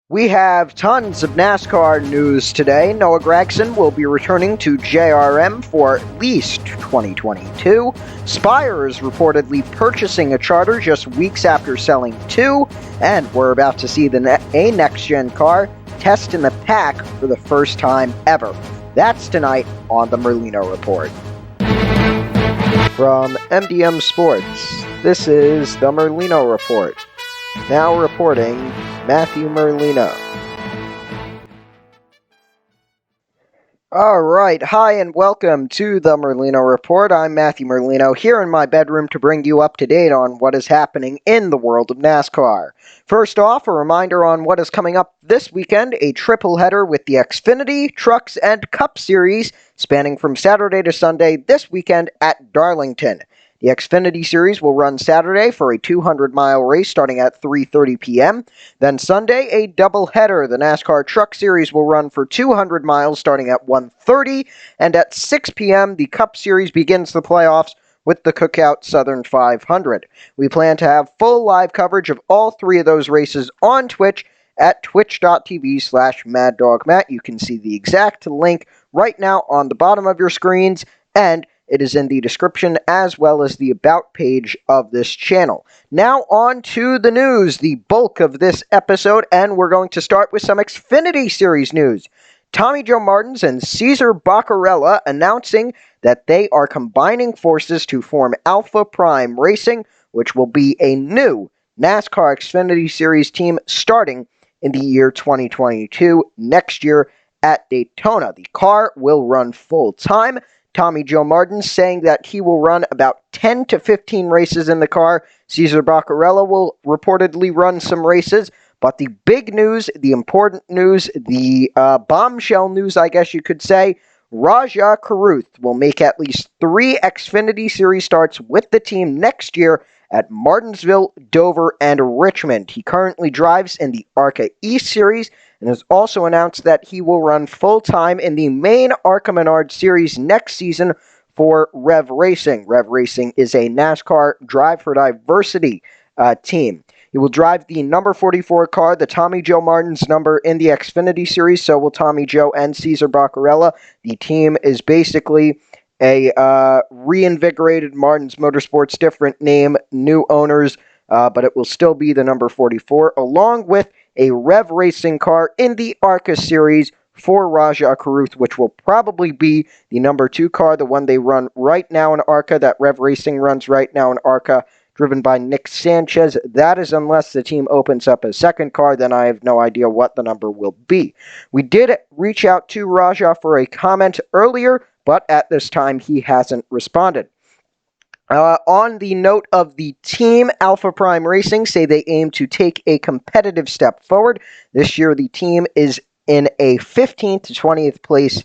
We have tons of NASCAR news today. Noah Gragson will be returning to JRM for at least 2022. Spire is reportedly purchasing a charter just weeks after selling two. And we're about to see a Next Gen car test in the pack for the first time ever. That's tonight on the Merlino Report. From MDM Sports, this is the Merlino Report. Now reporting, Matthew Merlino. Alright, hi and welcome to the Merlino Report. I'm Matthew Merlino, here in my bedroom to bring you up to date on what is happening in the world of NASCAR. First off, a reminder on what is coming up this weekend, a triple header with the Xfinity, Trucks, and Cup Series, spanning from Saturday to Sunday this weekend at Darlington. The Xfinity Series will run Saturday for a 200-mile race starting at 3:30 p.m. Then Sunday, a doubleheader. The NASCAR Truck Series will run for 200 miles starting at 1:30, and at 6 p.m. the Cup Series begins the playoffs with the Cookout Southern 500. We plan to have full live coverage of all three of those races on Twitch at twitch.tv/MaddDogMatt. You can see the exact link right now on the bottom of your screens, and it is in the description as well as the About page of this channel. Now on to the news, the bulk of this episode, and we're going to start with some Xfinity Series news. Tommy Joe Martins and Cesar Baccarella announcing that they are combining forces to form Alpha Prime Racing, which will be a new NASCAR Xfinity Series team starting in the year 2022, next year at Daytona. The car will run full-time. Tommy Joe Martins saying that he will run about 10 to 15 races in the car. Cesar Baccarella will reportedly run some races. But the big news, the important news, the bombshell news, I guess you could say, Rajah Caruth will make at least 3 Xfinity Series starts with the team next year at Martinsville, Dover, and Richmond. He currently drives in the ARCA East Series and has also announced that he will run full-time in the main ARCA Menard Series next season for Rev Racing. Rev Racing is a NASCAR Drive for Diversity team. He will drive the number 44 car, the Tommy Joe Martins number in the Xfinity Series, so will Tommy Joe and Cesar Baccarella. The team is basically a reinvigorated Martins Motorsports, different name, new owners, but it will still be the number 44, along with a Rev Racing car in the ARCA Series for Rajah Caruth, which will probably be the number 2 car, the one they run right now in ARCA, that Rev Racing runs right now in ARCA, driven by Nick Sanchez. That is unless the team opens up a second car, then I have no idea what the number will be. We did reach out to Rajah for a comment earlier, but at this time he hasn't responded. On the note of the team, Alpha Prime Racing say they aim to take a competitive step forward. This year the team is in a 15th to 20th place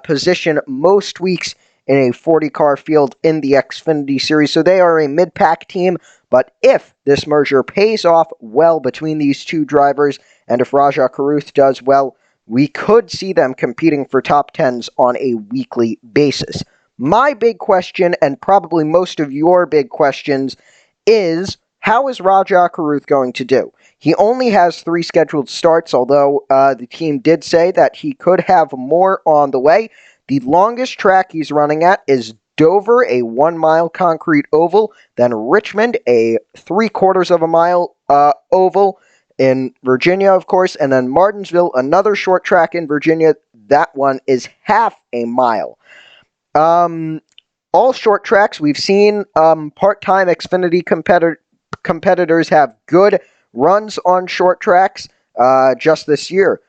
position most weeks in a 40-car field in the Xfinity Series. So they are a mid-pack team, but if this merger pays off well between these two drivers, and if Rajah Caruth does well, we could see them competing for top 10s on a weekly basis. My big question, and probably most of your big questions, is how is Rajah Caruth going to do? He only has 3 scheduled starts, although the team did say that he could have more on the way. The longest track he's running at is Dover, a 1-mile concrete oval, then Richmond, a 3/4 of a mile oval in Virginia, of course, and then Martinsville, another short track in Virginia. That one is half a mile. All short tracks. We've seen part-time Xfinity competitors have good runs on short tracks just this year.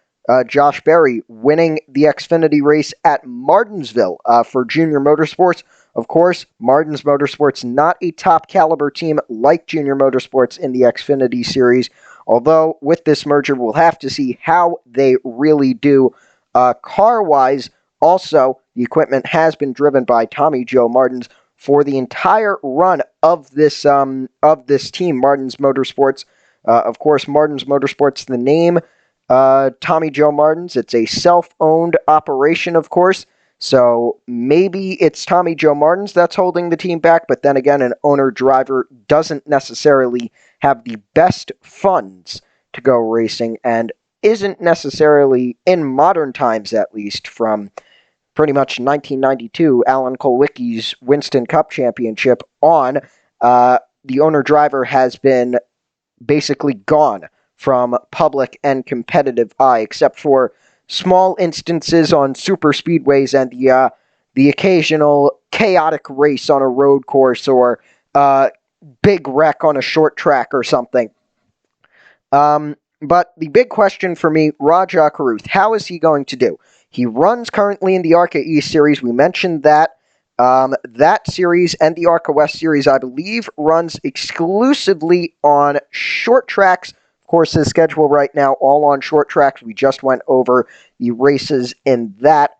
Josh Berry winning the Xfinity race at Martinsville for Junior Motorsports. Of course, Martins Motorsports not a top-caliber team like Junior Motorsports in the Xfinity Series, although with this merger we'll have to see how they really do car-wise. Also, the equipment has been driven by Tommy Joe Martins for the entire run of this team, Martins Motorsports. Of course, Martins Motorsports, the name, Tommy Joe Martins. It's a self-owned operation, of course. So maybe it's Tommy Joe Martins that's holding the team back, but then again, an owner-driver doesn't necessarily have the best funds to go racing and isn't necessarily, in modern times at least, from pretty much 1992, Alan Kulwicki's Winston Cup Championship on, the owner-driver has been basically gone from public and competitive eye, except for small instances on super speedways and the occasional chaotic race on a road course or big wreck on a short track or something. But the big question for me, Rajah Caruth, how is he going to do? He runs currently in the ARCA East Series. We mentioned that. That series and the ARCA West Series, I believe, runs exclusively on short tracks. Of course, his schedule right now, all on short tracks. We just went over the races in that.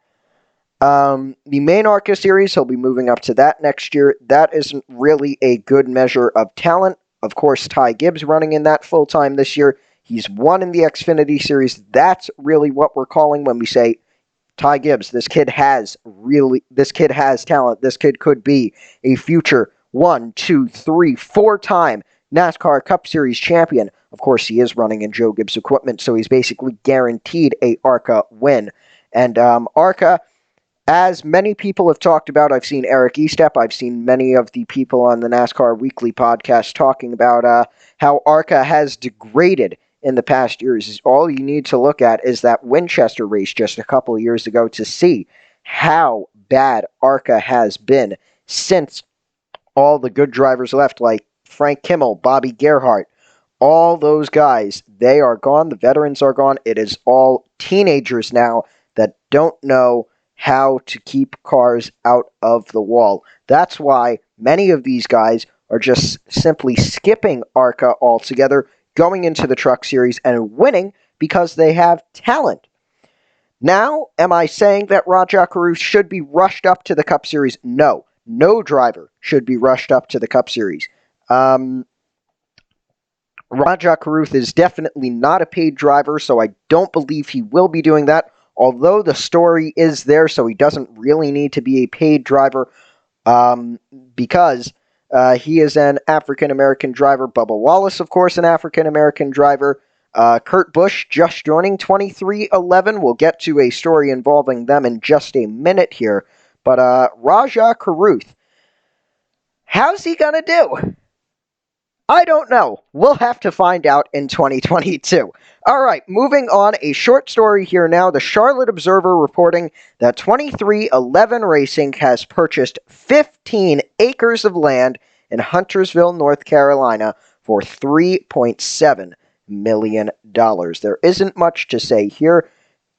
The main ARCA Series, he'll be moving up to that next year. That isn't really a good measure of talent. Of course, Ty Gibbs running in that full-time this year. He's won in the Xfinity Series. That's really what we're calling when we say Ty Gibbs, this kid has talent. This kid could be a future 1, 2, 3, 4-time NASCAR Cup Series champion. Of course, he is running in Joe Gibbs equipment, so he's basically guaranteed a ARCA win. And ARCA, as many people have talked about, I've seen Eric Estep, I've seen many of the people on the NASCAR Weekly podcast talking about how ARCA has degraded in the past years. All you need to look at is that Winchester race just a couple of years ago to see how bad ARCA has been since all the good drivers left, like Frank Kimmel, Bobby Gerhart, all those guys, they are gone. The veterans are gone. It is all teenagers now that don't know how to keep cars out of the wall. That's why many of these guys are just simply skipping ARCA altogether, going into the Truck Series and winning because they have talent. Now, am I saying that Rajah Caruth should be rushed up to the Cup Series? No. No driver should be rushed up to the Cup Series. Rajah Caruth is definitely not a paid driver, so I don't believe he will be doing that, although the story is there, so he doesn't really need to be a paid driver because he is an African-American driver. Bubba Wallace, of course, an African-American driver. Kurt Busch just joining 2311. We'll get to a story involving them in just a minute here. But Rajah Caruth, how's he going to do? I don't know. We'll have to find out in 2022. All right, moving on. A short story here now. The Charlotte Observer reporting that 2311 Racing has purchased 15 acres of land in Huntersville, North Carolina for $3.7 million. There isn't much to say here.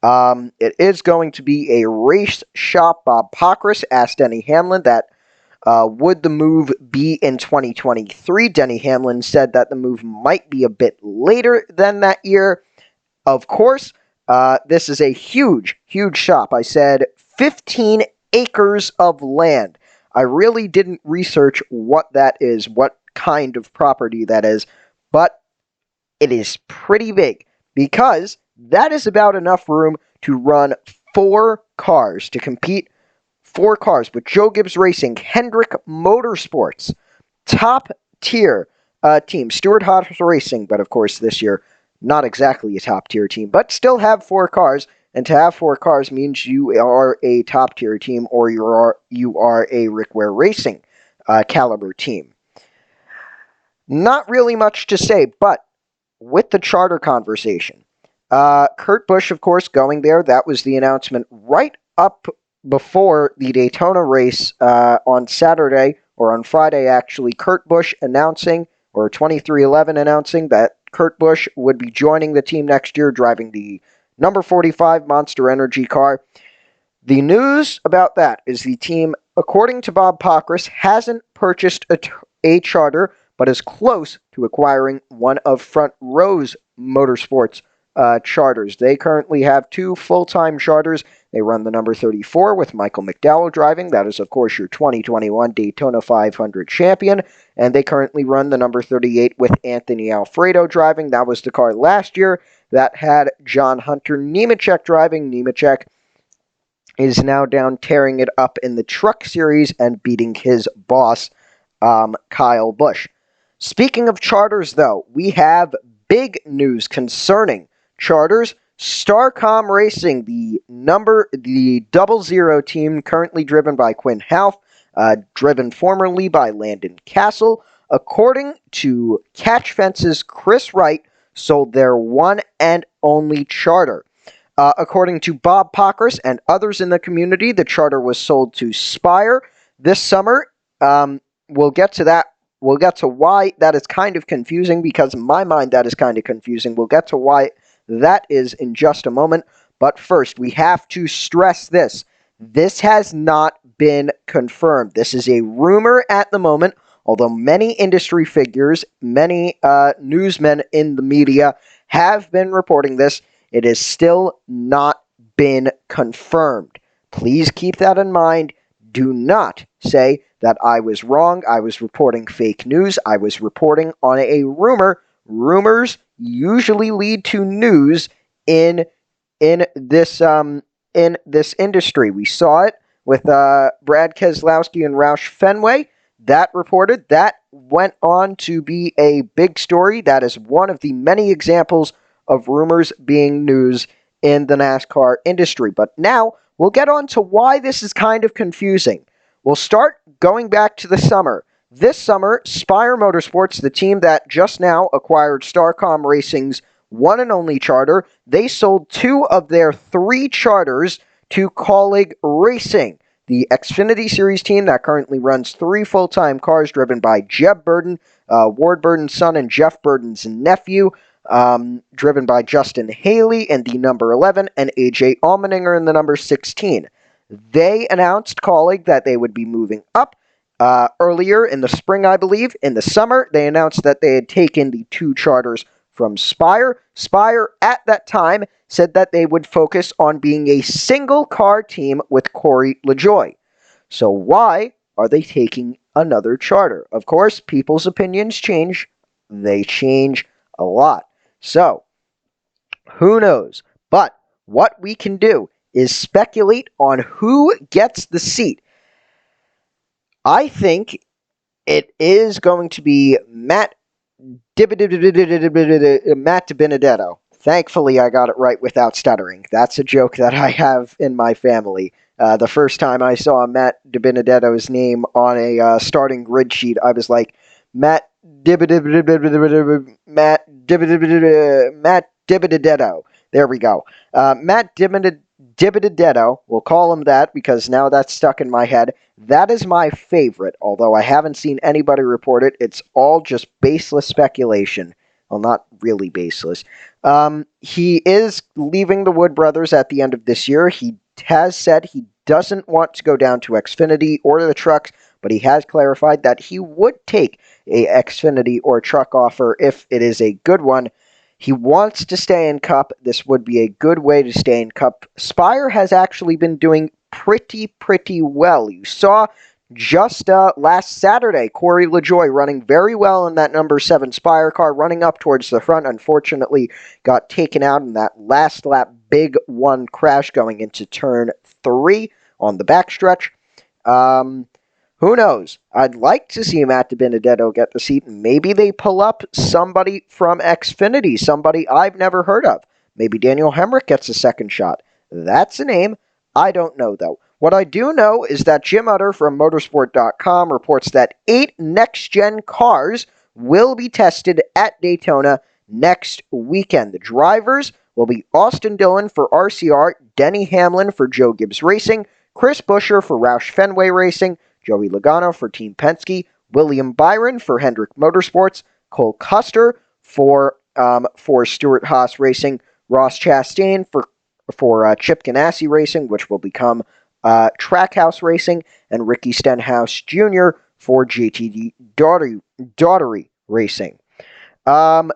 It is going to be a race shop. Bob Pockris asked Denny Hamlin that would the move be in 2023? Denny Hamlin said that the move might be a bit later than that year. Of course, this is a huge, huge shop. I said 15 acres of land. I really didn't research what that is, what kind of property that is, but it is pretty big because that is about enough room to run 4 cars, to compete 4 cars with Joe Gibbs Racing, Hendrick Motorsports, top tier team, Stewart Haas Racing, but of course this year not exactly a top tier team, but still have 4 cars, and to have 4 cars means you are a top tier team or you are a Rick Ware Racing caliber team. Not really much to say, but with the charter conversation, Kurt Busch, of course, going there. That was the announcement right up before the Daytona race on Saturday, or on Friday actually. Kurt Busch announcing, or 2311 announcing, that Kurt Busch would be joining the team next year, driving the number 45 Monster Energy car. The news about that is the team, according to Bob Pockris, hasn't purchased a charter, but is close to acquiring one of Front Row's Motorsports charters. They currently have 2 full-time charters. They run the number 34 with Michael McDowell driving. That is, of course, your 2021 Daytona 500 champion. And they currently run the number 38 with Anthony Alfredo driving. That was the car last year that had John Hunter Nemechek driving. Nemechek is now down tearing it up in the Truck Series and beating his boss, Kyle Busch. Speaking of charters, though, we have big news concerning charters. StarCom Racing, the 00 team currently driven by Quinn Half, driven formerly by Landon Castle, according to Catch Fence's Chris Wright, sold their one and only charter. According to Bob Pockris and others in the community, the charter was sold to Spire this summer. We'll get to that. We'll get to why that is kind of confusing, because in my mind that is kind of confusing. We'll get to why that is in just a moment. But first, we have to stress this. This has not been confirmed. This is a rumor at the moment, although many industry figures, many newsmen in the media have been reporting this. It has still not been confirmed. Please keep that in mind. Do not say that I was wrong. I was reporting fake news. I was reporting on a rumor. Rumors usually lead to news in this industry. We saw it with Brad Keselowski and Roush Fenway. That reported. That went on to be a big story. That is one of the many examples of rumors being news in the NASCAR industry. But now we'll get on to why this is kind of confusing. We'll start going back to the summer. This summer, Spire Motorsports, the team that just now acquired StarCom Racing's one and only charter, they sold 2 of their 3 charters to Colleague Racing, the Xfinity Series team that currently runs 3 full-time cars driven by Jeb Burton, Ward Burton's son and Jeff Burton's nephew, driven by Justin Haley in the number 11 and AJ Allmendinger in the number 16. They announced, Colleague, that they would be moving up. Earlier in the spring, I believe. In the summer, they announced that they had taken the 2 charters from Spire. Spire, at that time, said that they would focus on being a single-car team with Corey LaJoie. So why are they taking another charter? Of course, people's opinions change. They change a lot. So, who knows? But what we can do is speculate on who gets the seat. I think it is going to be Matt DiBenedetto. Thankfully, I got it right without stuttering. That's a joke that I have in my family. The first time I saw Matt DiBenedetto's name on a starting grid sheet, I was like, Matt DiBenedetto. There we go. Matt DiBenedetto, we'll call him that because now that's stuck in my head. That is my favorite, although I haven't seen anybody report it. It's all just baseless speculation. Well, not really baseless. He is leaving the Wood Brothers at the end of this year. He has said he doesn't want to go down to Xfinity or the trucks, but he has clarified that he would take a Xfinity or truck offer if it is a good one. He wants to stay in Cup. This would be a good way to stay in Cup. Spire has actually been doing pretty well. You saw just last Saturday, Corey LaJoie running very well in that number 7 Spire car, running up towards the front. Unfortunately, got taken out in that last lap big one crash going into turn 3 on the backstretch. Who knows? I'd like to see Matt DiBenedetto get the seat. Maybe they pull up somebody from Xfinity, somebody I've never heard of. Maybe Daniel Hemrick gets a second shot. That's a name. I don't know, though. What I do know is that Jim Utter from Motorsport.com reports that 8 next-gen cars will be tested at Daytona next weekend. The drivers will be Austin Dillon for RCR, Denny Hamlin for Joe Gibbs Racing, Chris Buescher for Roush Fenway Racing, Joey Logano for Team Penske, William Byron for Hendrick Motorsports, Cole Custer for Stewart-Haas Racing, Ross Chastain for Chip Ganassi Racing, which will become Trackhouse Racing, and Ricky Stenhouse Jr. for JTD Daughtery Racing.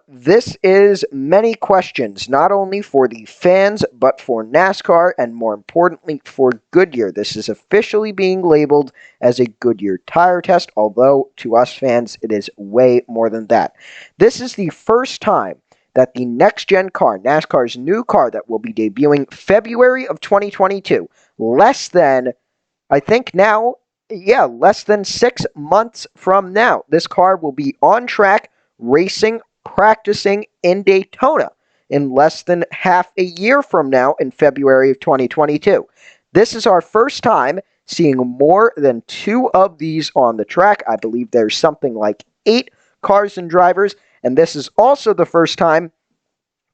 This is many questions, not only for the fans, but for NASCAR, and more importantly, for Goodyear. This is officially being labeled as a Goodyear tire test, although to us fans, it is way more than that. This is the first time that the next-gen car, NASCAR's new car that will be debuting February of 2022, less than 6 months from now, this car will be on track, racing practicing in Daytona in less than half a year from now in February of 2022. This is our first time seeing more than 2 of these on the track. I believe there's something like 8 cars and drivers, and this is also the first time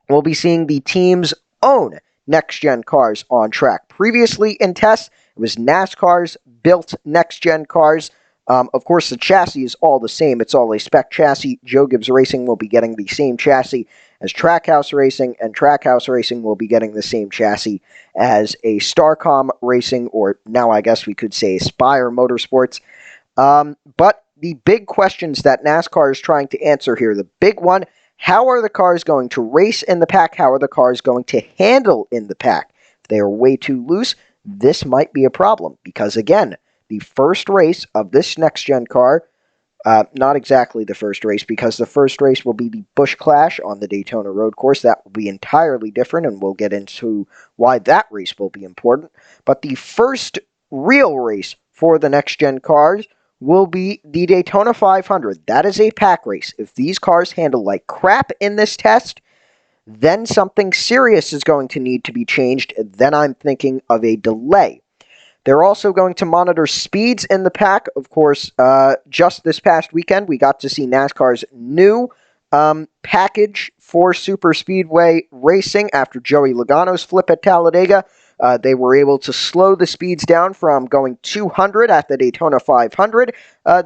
we'll be seeing the team's own next-gen cars on track. Previously in tests, it was NASCAR's built next-gen cars. Of course, the chassis is all the same. It's all a spec chassis. Joe Gibbs Racing will be getting the same chassis as Trackhouse Racing, and Trackhouse Racing will be getting the same chassis as a StarCom Racing, or now I guess we could say Spire Motorsports. But the big questions that NASCAR is trying to answer here, the big one, how are the cars going to race in the pack? How are the cars going to handle in the pack? If they are way too loose, this might be a problem because, again, the first race of this next-gen car, not exactly the first race, because the first race will be the Busch Clash on the Daytona Road Course. That will be entirely different, and we'll get into why that race will be important. But the first real race for the next-gen cars will be the Daytona 500. That is a pack race. If these cars handle like crap in this test, then something serious is going to need to be changed. Then I'm thinking of a delay. They're also going to monitor speeds in the pack. Of course, just this past weekend, we got to see NASCAR's new package for super speedway racing after Joey Logano's flip at Talladega. They were able to slow the speeds down from going 200 at the Daytona 500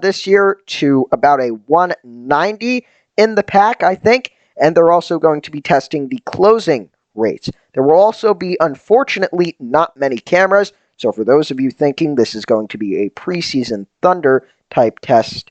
this year to about a 190 in the pack, I think. And they're also going to be testing the closing rates. There will also be, unfortunately, not many cameras. So for those of you thinking this is going to be a preseason Thunder type test,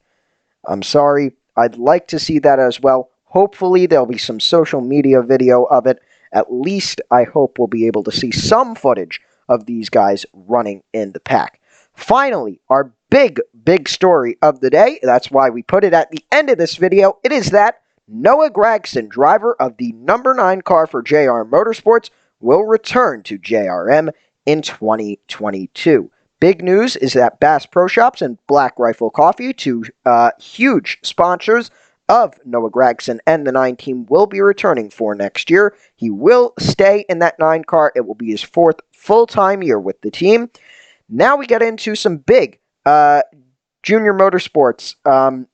I'm sorry. I'd like to see that as well. Hopefully there'll be some social media video of it. At least I hope we'll be able to see some footage of these guys running in the pack. Finally, our big story of the day, that's why we put it at the end of this video, it is that Noah Gragson, driver of the number 9 car for JR Motorsports, will return to JRM in 2022. Big news is that Bass Pro Shops and Black Rifle Coffee, two huge sponsors of Noah Gragson and the 9 team, will be returning for next year. He will stay in that 9 car. It will be his 4th full-time year with the team. Now we get into some big Junior Motorsports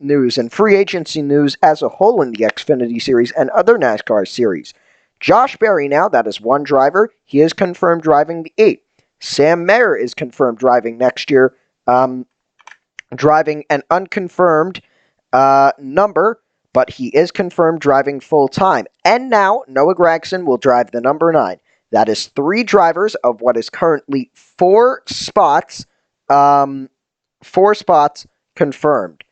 news and free agency news as a whole in the Xfinity Series and other NASCAR series. Josh Berry now, that is one driver. He is confirmed driving the 8. Sam Mayer is confirmed driving next year, driving an unconfirmed number, but he is confirmed driving full-time. And now Noah Gragson will drive the number 9. That is 3 drivers of what is currently 4 spots, 4 spots confirmed.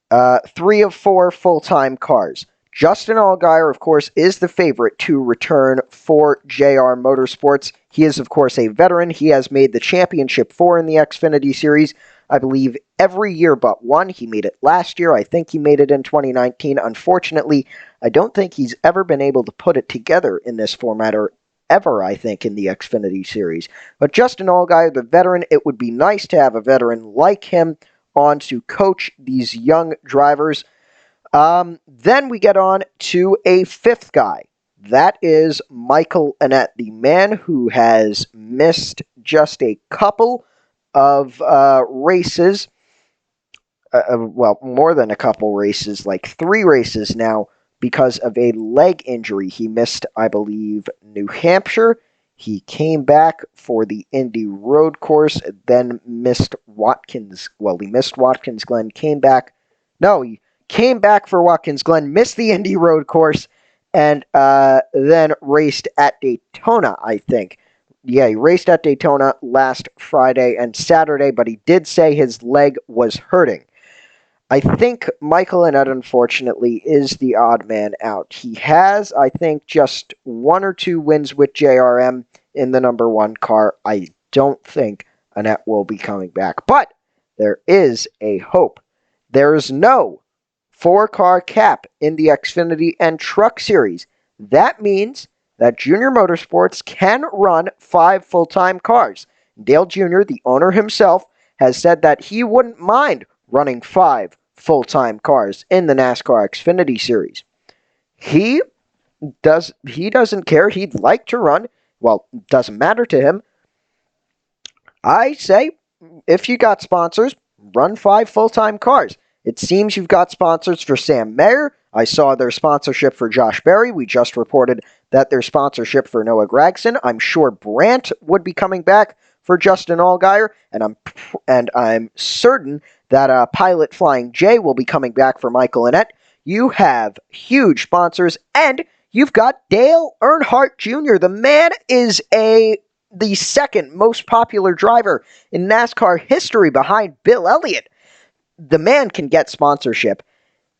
3 of 4 full-time cars. Justin Allgaier, of course, is the favorite to return for JR Motorsports. He is, of course, a veteran. He has made the championship 4 in the Xfinity Series, I believe, every year but one. He made it last year. I think he made it in 2019. Unfortunately, I don't think he's ever been able to put it together in this format, or ever, I think, in the Xfinity Series. But Justin Allgaier, the veteran, it would be nice to have a veteran like him on to coach these young drivers. Then we get on to a 5th guy. That is Michael Annett, the man who has missed just a couple of races. Well, more than a couple races, like 3 races now, because of a leg injury. He missed, I believe, New Hampshire. He came back for the Indy Road Course, then missed Watkins. Well, he missed Watkins Glen, came back. No, he came back for Watkins Glen, missed the Indy Road Course, and then raced at Daytona, I think. Yeah, he raced at Daytona last Friday and Saturday, but he did say his leg was hurting. I think Michael Annett, unfortunately, is the odd man out. He has, I think, just 1 or 2 wins with JRM in the number 1 car. I don't think Annett will be coming back. But there is a hope. There is no 4-car cap in the Xfinity and Truck Series. That means that Junior Motorsports can run 5 full-time cars. Dale Jr., the owner himself, has said that he wouldn't mind running 5 full-time cars in the NASCAR Xfinity Series. He doesn't care. He'd like to run. Well, doesn't matter to him. I say, if you got sponsors, run 5 full-time cars. It seems you've got sponsors for Sam Mayer. I saw their sponsorship for Josh Berry. We just reported that their sponsorship for Noah Gragson. I'm sure Brandt would be coming back for Justin Allgaier, and I'm certain that Pilot Flying J will be coming back for Michael Annett. You have huge sponsors, and you've got Dale Earnhardt Jr. The man is the second most popular driver in NASCAR history behind Bill Elliott. The man can get sponsorship.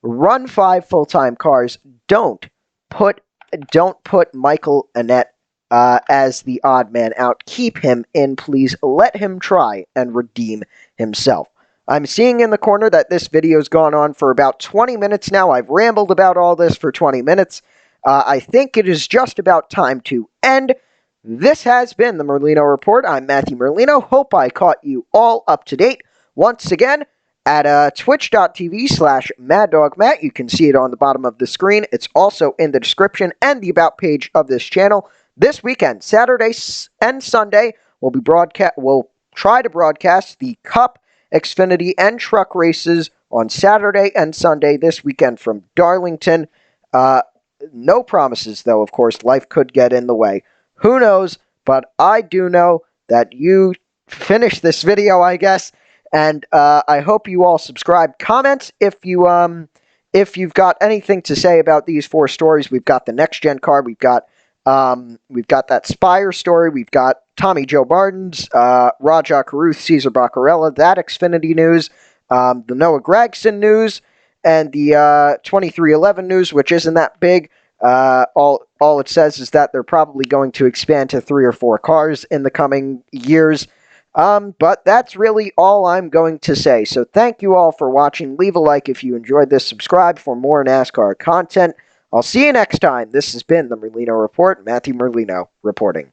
Run 5 full-time cars. Don't put Michael Annett as the odd man out. Keep him in, please. Let him try and redeem himself. I'm seeing in the corner that this video's gone on for about 20 minutes now. I've rambled about all this for 20 minutes. I think it is just about time to end. This has been the Merlino Report. I'm Matthew Merlino. Hope I caught you all up to date. Once again, at twitch.tv/MaddogMatt. You can see it on the bottom of the screen. It's also in the description and the About page of this channel. This weekend, Saturday and Sunday, we'll try to broadcast the Cup, Xfinity, and Truck races on Saturday and Sunday this weekend from Darlington. No promises, though, of course. Life could get in the way. Who knows? But I do know that you finished this video, I guess. And I hope you all subscribe. Comment if you've got anything to say about these 4 stories. We've got the next gen car. We've got that Spire story. We've got Tommy Joe Barton's, Rajah Caruth, Cesar Baccarella, that Xfinity news, the Noah Gragson news, and the 2311 news, which isn't that big. All it says is that they're probably going to expand to 3 or 4 cars in the coming years. But that's really all I'm going to say. So thank you all for watching. Leave a like if you enjoyed this. Subscribe for more NASCAR content. I'll see you next time. This has been the Merlino Report. Matthew Merlino reporting.